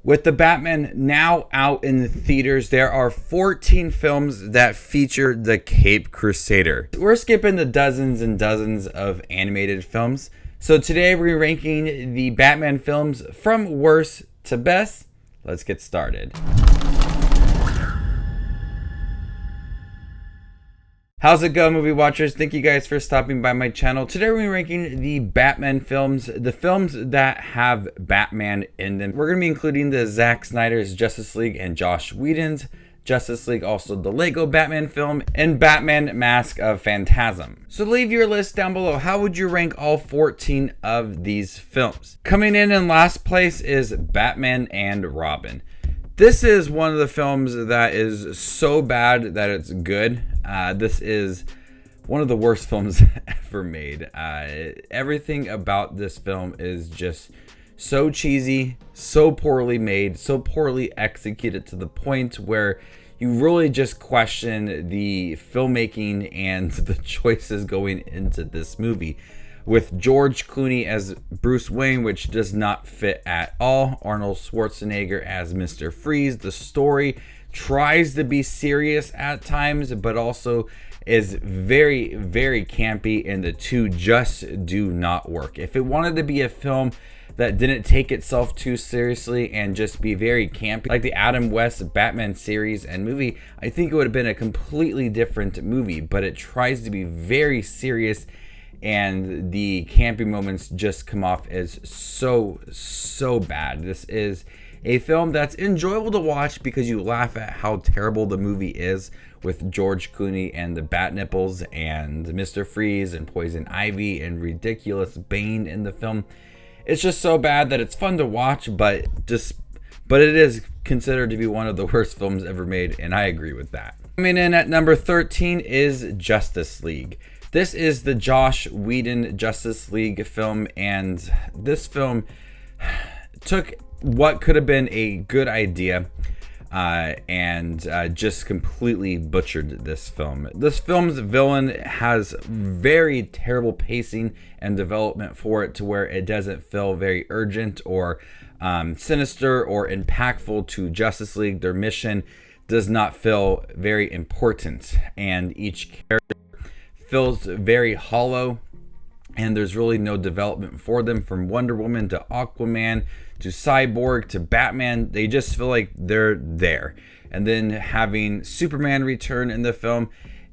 With the Batman now out in the theaters, there are 14 films that feature the Cape Crusader. We're skipping the dozens and dozens of animated films. So today we're ranking the Batman films from worst to best. Let's get started. How's it going, movie watchers? Thank you guys for stopping by my channel. Today we're ranking the Batman films, the films that have Batman in them. We're going to be including the Zack Snyder's Justice League and Joss Whedon's Justice League, also the Lego Batman film, and Batman Mask of Phantasm. So leave your list down below. How would you rank all 14 of these films? Coming in last place is Batman and Robin. This is one of the films that is so bad that it's good. This is one of the worst films ever made. Everything about this film is just so cheesy, so poorly made, so poorly executed to the point where you really just question the filmmaking and the choices going into this movie. With George Clooney as Bruce Wayne, which does not fit at all. Arnold Schwarzenegger as Mr. Freeze. The story tries to be serious at times, but also is very, very campy, and the two just do not work. If it wanted to be a film that didn't take itself too seriously and just be very campy, like the Adam West Batman series and movie, I think it would have been a completely different movie, but it tries to be very serious, and the campy moments just come off as so bad. This is a film that's enjoyable to watch because you laugh at how terrible the movie is, with George Clooney and the bat nipples and Mr. Freeze and Poison Ivy and ridiculous Bane in the film. It's just so bad that it's fun to watch, but it is considered to be one of the worst films ever made, and I agree with that. Coming in at number 13 is Justice League. This is the Joss Whedon Justice League film, and this film took what could have been a good idea and just completely butchered this film. This film's villain has very terrible pacing and development for it, to where it doesn't feel very urgent or sinister or impactful to Justice League. Their mission does not feel very important, and each character feels very hollow, and there's really no development for them. From Wonder Woman to Aquaman to Cyborg to Batman, they just feel like they're there. And then having Superman return in the film,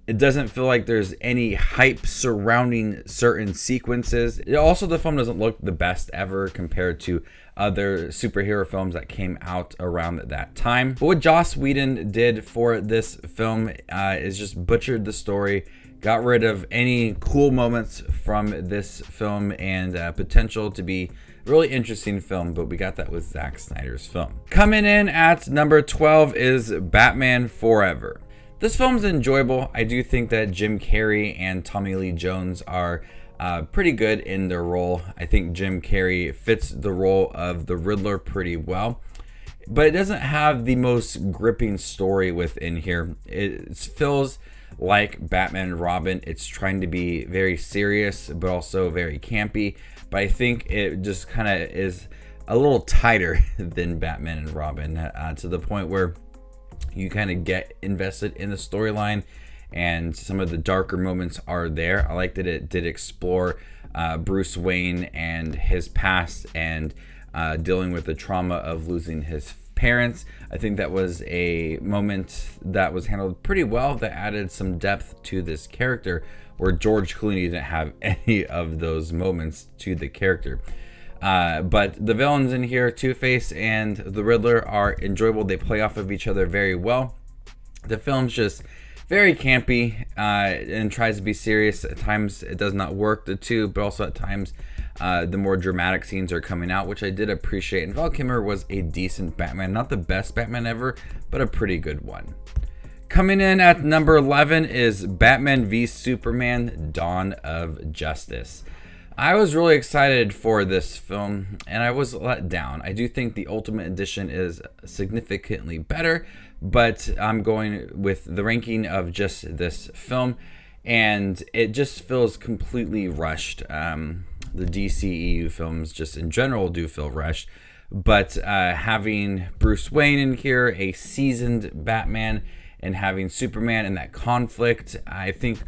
it doesn't feel like there's any hype surrounding certain sequences. The film doesn't look the best ever compared to other superhero films that came out around that time. But what Joss Whedon did for this film is just butchered the story, got rid of any cool moments from this film, and potential to be a really interesting film, but we got that with Zack Snyder's film. Coming in at number 12 is Batman Forever. This film's enjoyable. I do think that Jim Carrey and Tommy Lee Jones are pretty good in their role. I think Jim Carrey fits the role of the Riddler pretty well, but it doesn't have the most gripping story within here. It feels like Batman and Robin. It's trying to be very serious but also very campy, but I think it just kind of is a little tighter than Batman and Robin, to the point where you kind of get invested in the storyline, and some of the darker moments are there. I like that it did explore Bruce Wayne and his past, and dealing with the trauma of losing his parents. I think that was a moment that was handled pretty well, that added some depth to this character, where George Clooney didn't have any of those moments to the character. But the villains in here, Two-Face and the Riddler, are enjoyable. They play off of each other very well. The film's just very campy and tries to be serious. At times it does not work, the two, but also at times the more dramatic scenes are coming out, which I did appreciate. And Val Kilmer was a decent Batman. Not the best Batman ever, but a pretty good one. Coming in at number 11 is Batman v Superman: Dawn of Justice. I was really excited for this film, and I was let down. I do think the Ultimate Edition is significantly better, but I'm going with the ranking of just this film, and it just feels completely rushed. The DCEU films just in general do feel rushed, but having Bruce Wayne in here, a seasoned Batman, and having Superman in that conflict, I think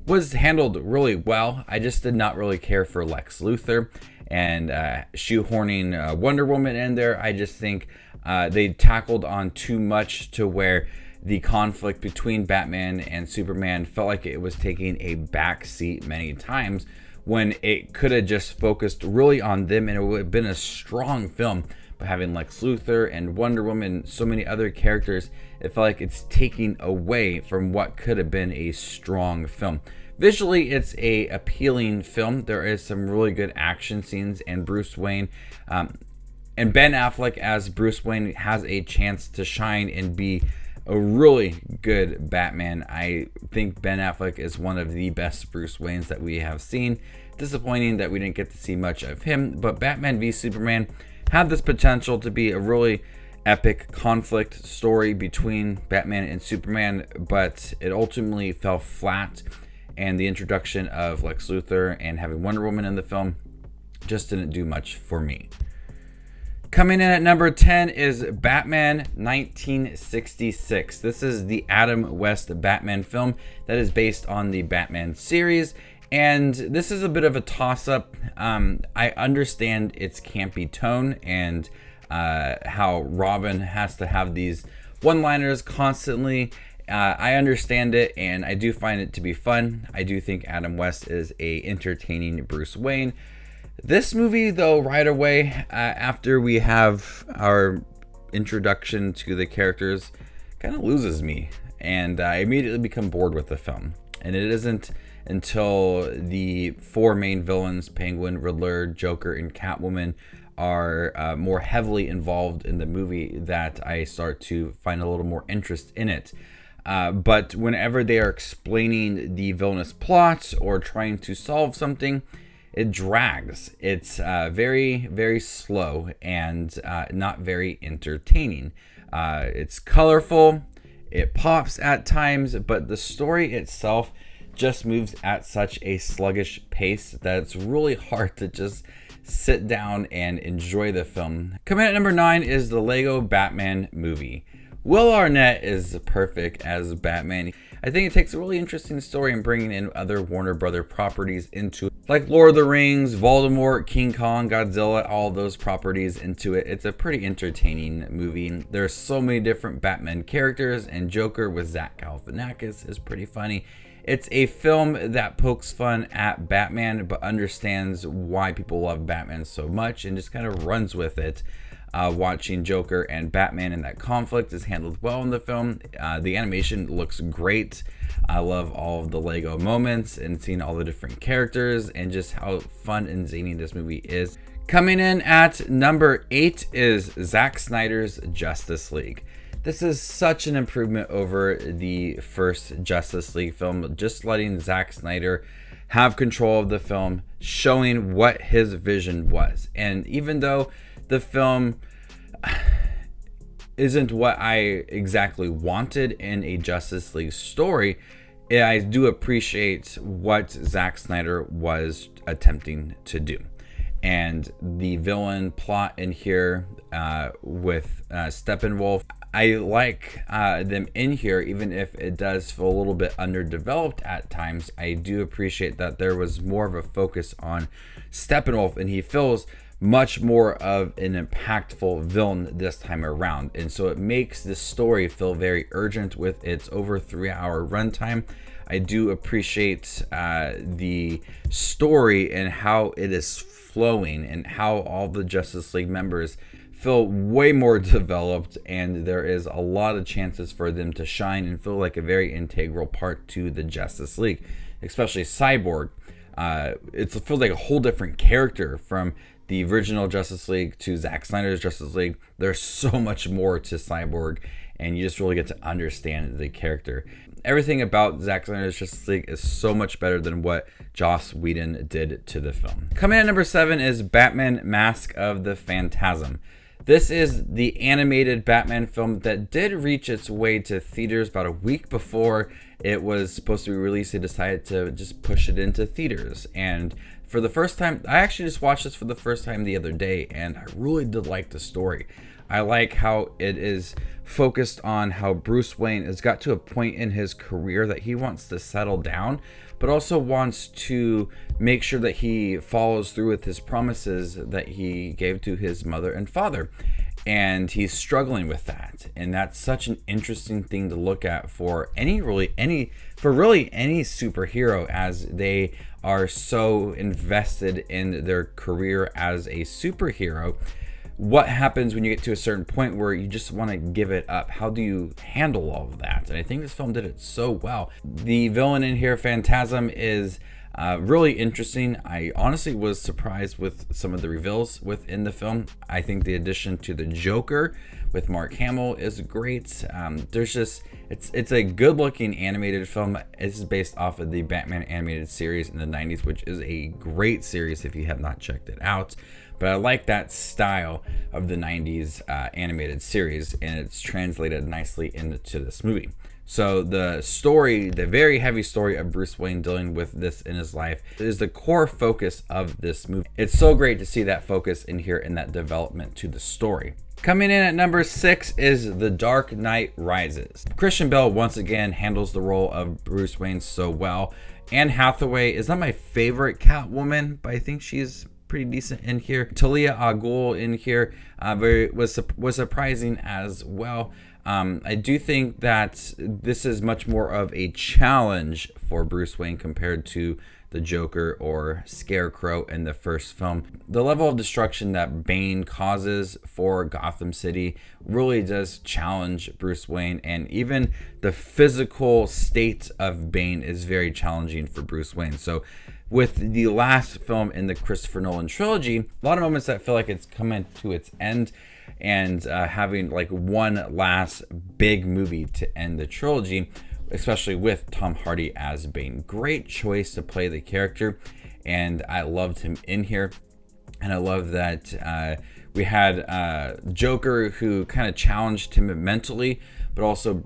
was handled really well. I just did not really care for Lex Luthor, and shoehorning Wonder Woman in there, I just think they tackled on too much to where the conflict between Batman and Superman felt like it was taking a back seat many times, when it could have just focused really on them and it would have been a strong film. But having Lex Luthor and Wonder Woman, so many other characters, it felt like it's taking away from what could have been a strong film. Visually, it's a appealing film. There is some really good action scenes, and Bruce Wayne and Ben Affleck as Bruce Wayne has a chance to shine and be a really good Batman. I think Ben Affleck is one of the best Bruce Waynes that we have seen. Disappointing that we didn't get to see much of him, but Batman v Superman had this potential to be a really epic conflict story between Batman and Superman, but it ultimately fell flat, and the introduction of Lex Luthor and having Wonder Woman in the film just didn't do much for me. Coming in at number 10 is Batman 1966. This is the Adam West Batman film that is based on the Batman series. And this is a bit of a toss-up. I understand its campy tone and how Robin has to have these one-liners constantly. I understand it, and I do find it to be fun. I do think Adam West is a entertaining Bruce Wayne. This movie, though, right away, after we have our introduction to the characters, kind of loses me. And I immediately become bored with the film. And it isn't until the four main villains, Penguin, Riddler, Joker, and Catwoman, are more heavily involved in the movie that I start to find a little more interest in it. But whenever they are explaining the villainous plot or trying to solve something, it drags. It's very, very slow and not very entertaining. It's colorful, it pops at times, but the story itself just moves at such a sluggish pace that it's really hard to just sit down and enjoy the film. Coming at number 9 is the Lego Batman movie. Will Arnett is perfect as Batman. I think it takes a really interesting story and bringing in other Warner Brother properties into it, like Lord of the Rings, Voldemort, King Kong, Godzilla, all those properties into it. It's a pretty entertaining movie. There's so many different Batman characters, and Joker with Zack Galifianakis is pretty funny. It's a film that pokes fun at Batman, but understands why people love Batman so much and just kind of runs with it. Watching Joker and Batman in that conflict is handled well in the film. The animation looks great. I love all of the Lego moments and seeing all the different characters and just how fun and zany this movie is. Coming in at number 8 is Zack Snyder's Justice League. This is such an improvement over the first Justice League film, just letting Zack Snyder have control of the film, showing what his vision was. And even though the film isn't what I exactly wanted in a Justice League story, I do appreciate what Zack Snyder was attempting to do. And the villain plot in here with Steppenwolf, I like them in here, even if it does feel a little bit underdeveloped at times. I do appreciate that there was more of a focus on Steppenwolf, and he feels much more of an impactful villain this time around. And so it makes this story feel very urgent with its over 3-hour runtime. I do appreciate the story and how it is flowing and how all the Justice League members feel way more developed, and there is a lot of chances for them to shine and feel like a very integral part to the Justice League, especially Cyborg. It feels like a whole different character from the original Justice League to Zack Snyder's Justice League. There's so much more to Cyborg, and you just really get to understand the character. Everything about Zack Snyder's Justice League is so much better than what Joss Whedon did to the film. Coming in at number 7 is Batman Mask of the Phantasm. This is the animated Batman film that did reach its way to theaters about a week before it was supposed to be released. They decided to just push it into theaters. And For the first time, I actually just watched this for the first time the other day, and I really did like the story. I like how it is focused on how Bruce Wayne has got to a point in his career that he wants to settle down, but also wants to make sure that he follows through with his promises that he gave to his mother and father. And he's struggling with that. And that's such an interesting thing to look at for any superhero, as they are so invested in their career as a superhero. What happens when you get to a certain point where you just want to give it up? How do you handle all of that? And I think this film did it so well. The villain in here, Phantasm, is really interesting. I honestly was surprised with some of the reveals within the film. I think the addition to the Joker with Mark Hamill is great. It's a good looking animated film. This is based off of the Batman animated series in the 90s, which is a great series if you have not checked it out. But I like that style of the 90s animated series, and it's translated nicely into this movie. So the story, the very heavy story of Bruce Wayne dealing with this in his life, is the core focus of this movie. It's so great to see that focus in here and that development to the story. Coming in at number 6 is The Dark Knight Rises. Christian Bale once again handles the role of Bruce Wayne so well. Anne Hathaway is not my favorite Catwoman, but I think she's pretty decent in here. Talia al Ghul in here was surprising as well. I do think that this is much more of a challenge for Bruce Wayne compared to the Joker or Scarecrow in the first film. The level of destruction that Bane causes for Gotham City really does challenge Bruce Wayne, and even the physical state of Bane is very challenging for Bruce Wayne. So with the last film in the Christopher Nolan trilogy, a lot of moments that feel like it's coming to its end, and having like one last big movie to end the trilogy, especially with Tom Hardy as Bane. Great choice to play the character, and I loved him in here. And I love that we had Joker, who kind of challenged him mentally, but also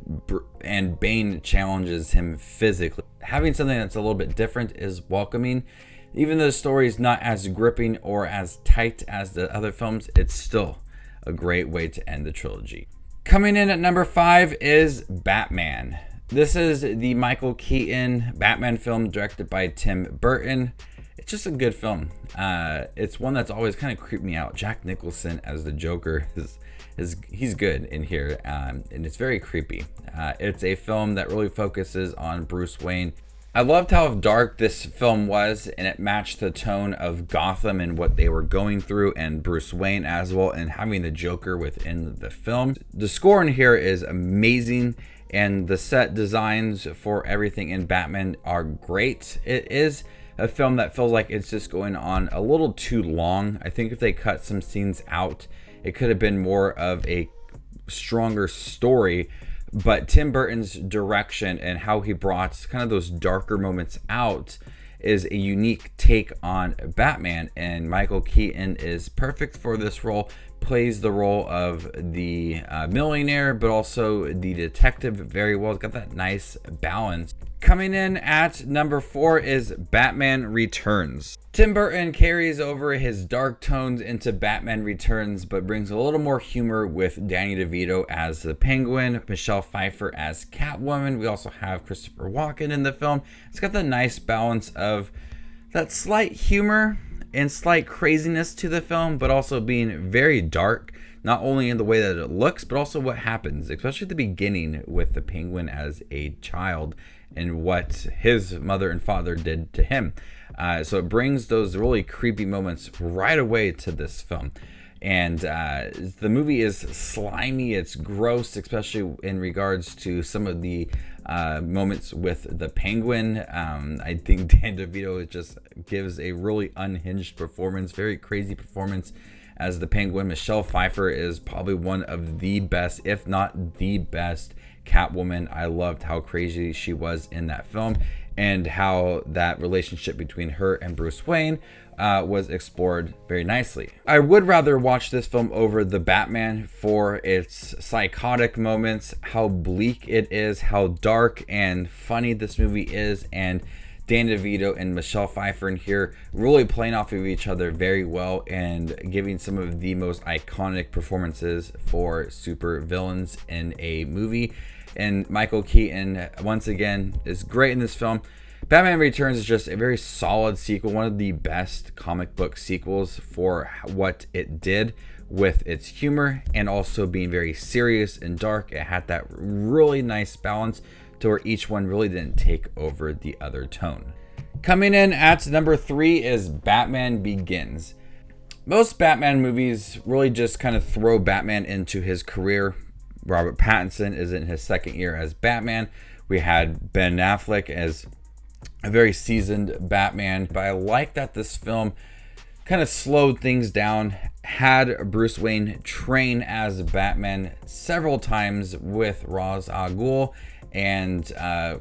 and Bane challenges him physically. Having something that's a little bit different is welcoming. Even though the story is not as gripping or as tight as the other films, it's still a great way to end the trilogy. Coming in at number 5 is Batman. This is the Michael Keaton Batman film directed by Tim Burton. It's just a good film. It's one that's always kind of creeped me out. Jack Nicholson as the Joker he's good in here, and it's very creepy. It's a film that really focuses on Bruce Wayne. I loved how dark this film was, and it matched the tone of Gotham and what they were going through, and Bruce Wayne as well, and having the Joker within the film. The score in here is amazing, and the set designs for everything in Batman are great. It is a film that feels like it's just going on a little too long. I think if they cut some scenes out, it could have been more of a stronger story. But Tim Burton's direction and how he brought kind of those darker moments out is a unique take on Batman, and Michael Keaton is perfect for this role. Plays the role of the millionaire, but also the detective very well. It's got that nice balance. Coming in at number 4 is Batman Returns. Tim Burton carries over his dark tones into Batman Returns, but brings a little more humor with Danny DeVito as the Penguin, Michelle Pfeiffer as Catwoman. We also have Christopher Walken in the film. It's got the nice balance of that slight humor and slight craziness to the film, but also being very dark, not only in the way that it looks, but also what happens, especially at the beginning with the Penguin as a child and what his mother and father did to him. So it brings those really creepy moments right away to this film. And the movie is slimy, it's gross, especially in regards to some of the moments with the Penguin. I think Dan DeVito just gives a really unhinged performance, very crazy performance as the Penguin. Michelle Pfeiffer is probably one of the best, if not the best, Catwoman. I loved how crazy she was in that film, and how that relationship between her and Bruce Wayne was explored very nicely. I would rather watch this film over The Batman for its psychotic moments, how bleak it is, how dark and funny this movie is, and Dan DeVito and Michelle Pfeiffer in here really playing off of each other very well and giving some of the most iconic performances for super villains in a movie. And Michael Keaton, once again, is great in this film. Batman Returns is just a very solid sequel, one of the best comic book sequels for what it did with its humor and also being very serious and dark. It had that really nice balance to where each one really didn't take over the other tone. Coming in at number 3 is Batman Begins. Most Batman movies really just kind of throw Batman into his career. Robert Pattinson is in his second year as Batman. We had Ben Affleck as a very seasoned Batman, but I like that this film kind of slowed things down, had Bruce Wayne train as Batman several times with Ra's al Ghul, and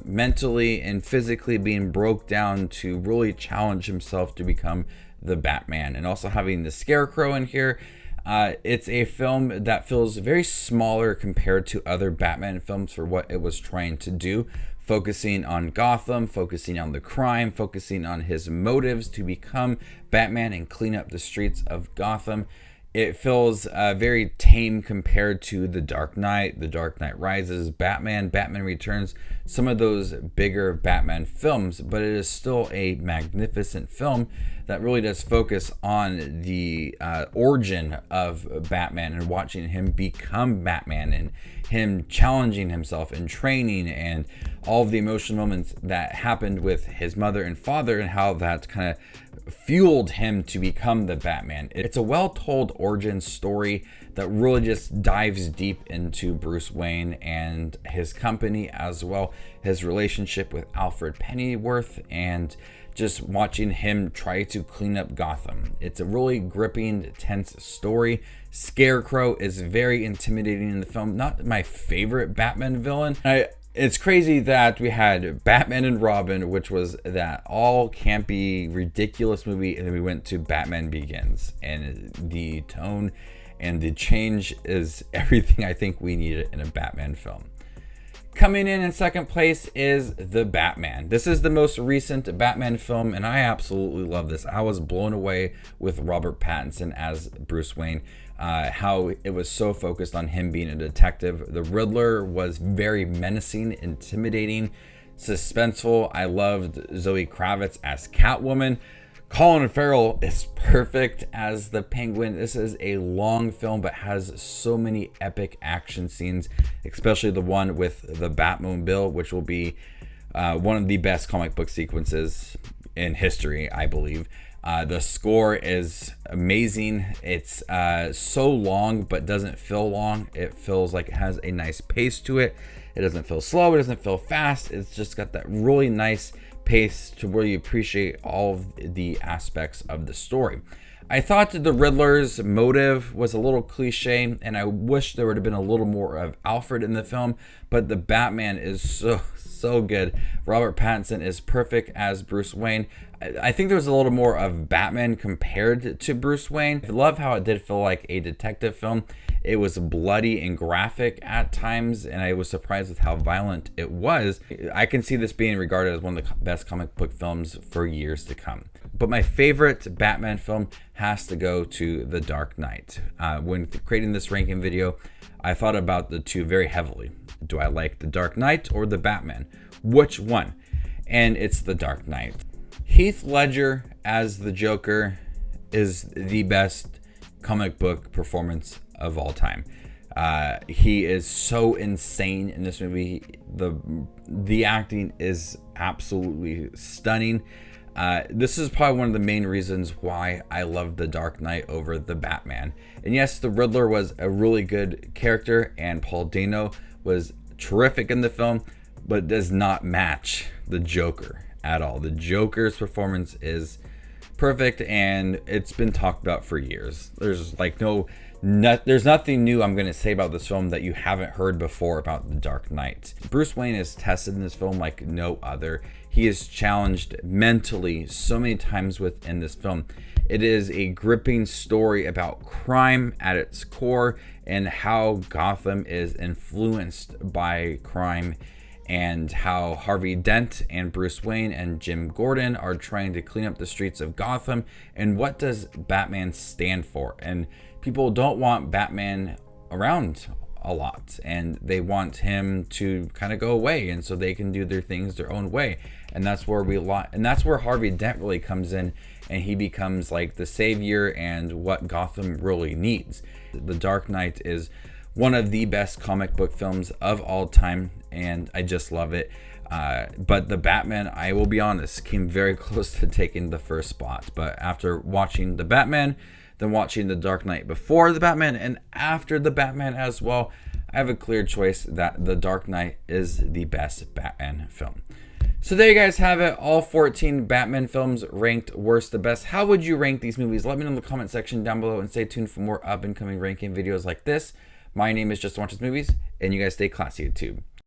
mentally and physically being broke down to really challenge himself to become the Batman. And also having the Scarecrow in here. It's a film that feels very smaller compared to other Batman films for what it was trying to do, focusing on Gotham, focusing on the crime, focusing on his motives to become Batman and clean up the streets of Gotham. It feels very tame compared to The Dark Knight, The Dark Knight Rises, Batman, Batman Returns, some of those bigger Batman films, but it is still a magnificent film that really does focus on the origin of Batman and watching him become Batman and him challenging himself and training and all of the emotional moments that happened with his mother and father and how that kind of fueled him to become the Batman. It's a well-told origin story that really just dives deep into Bruce Wayne and his company, as well his relationship with Alfred Pennyworth, and just watching him try to clean up Gotham. It's a really gripping, tense story. Scarecrow is very intimidating in the film. Not my favorite Batman villain. It's crazy that we had Batman and Robin, which was that all campy, ridiculous movie, and then we went to Batman Begins. And the tone and the change is everything I think we needed in a Batman film. Coming in second place is The Batman. This is the most recent Batman film, and I absolutely love this. I was blown away with Robert Pattinson as Bruce Wayne. How it was so focused on him being a detective. The Riddler was very menacing, intimidating, suspenseful. I loved Zoe Kravitz as Catwoman. Colin Farrell is perfect as the Penguin. This is a long film but has so many epic action scenes, especially the one with the Batmobile, which will be one of the best comic book sequences in history, I believe. The score is amazing. It's so long but doesn't feel long. It feels like it has a nice pace to it. It doesn't feel slow. It doesn't feel fast. It's just got that really nice pace to where you appreciate all of the aspects of the story. I thought the Riddler's motive was a little cliche, and I wish there would have been a little more of Alfred in the film, but the Batman is so good. Robert Pattinson is perfect as Bruce Wayne. I think there was a little more of Batman compared to Bruce Wayne. I love how it did feel like a detective film. It was bloody and graphic at times, and I was surprised with how violent it was. I can see this being regarded as one of the best comic book films for years to come. But my favorite Batman film has to go to The Dark Knight. When creating this ranking video, I thought about the two very heavily. Do I like The Dark Knight or The Batman? Which one? And it's The Dark Knight. Heath Ledger as the Joker is the best comic book performance of all time. He is so insane in this movie. The acting is absolutely stunning. This is probably one of the main reasons why I love The Dark Knight over The Batman. And yes, the Riddler was a really good character, and Paul Dano was terrific in the film, but does not match the Joker at all. The Joker's performance is perfect, and it's been talked about for years. There's like there's nothing new I'm going to say about this film that you haven't heard before about The Dark Knight. Bruce Wayne is tested in this film like no other. He is challenged mentally so many times within this film. It is a gripping story about crime at its core and how Gotham is influenced by crime and how Harvey Dent and Bruce Wayne and Jim Gordon are trying to clean up the streets of Gotham. And what does Batman stand for? And people don't want Batman around a lot, and they want him to kind of go away, and so they can do their things their own way. And that's where Harvey Dent really comes in, and he becomes like the savior and what Gotham really needs. The Dark Knight is one of the best comic book films of all time, and I just love it. But the Batman, I will be honest, came very close to taking the first spot. But after watching the Batman, then watching the Dark Knight before the Batman, and after the Batman as well, I have a clear choice that the Dark Knight is the best Batman film. So there you guys have it, all 14 Batman films ranked worst to best. How would you rank these movies? Let me know in the comment section down below, and stay tuned for more up and coming ranking videos like this. My name is Just Watches Movies, and you guys stay classy, YouTube.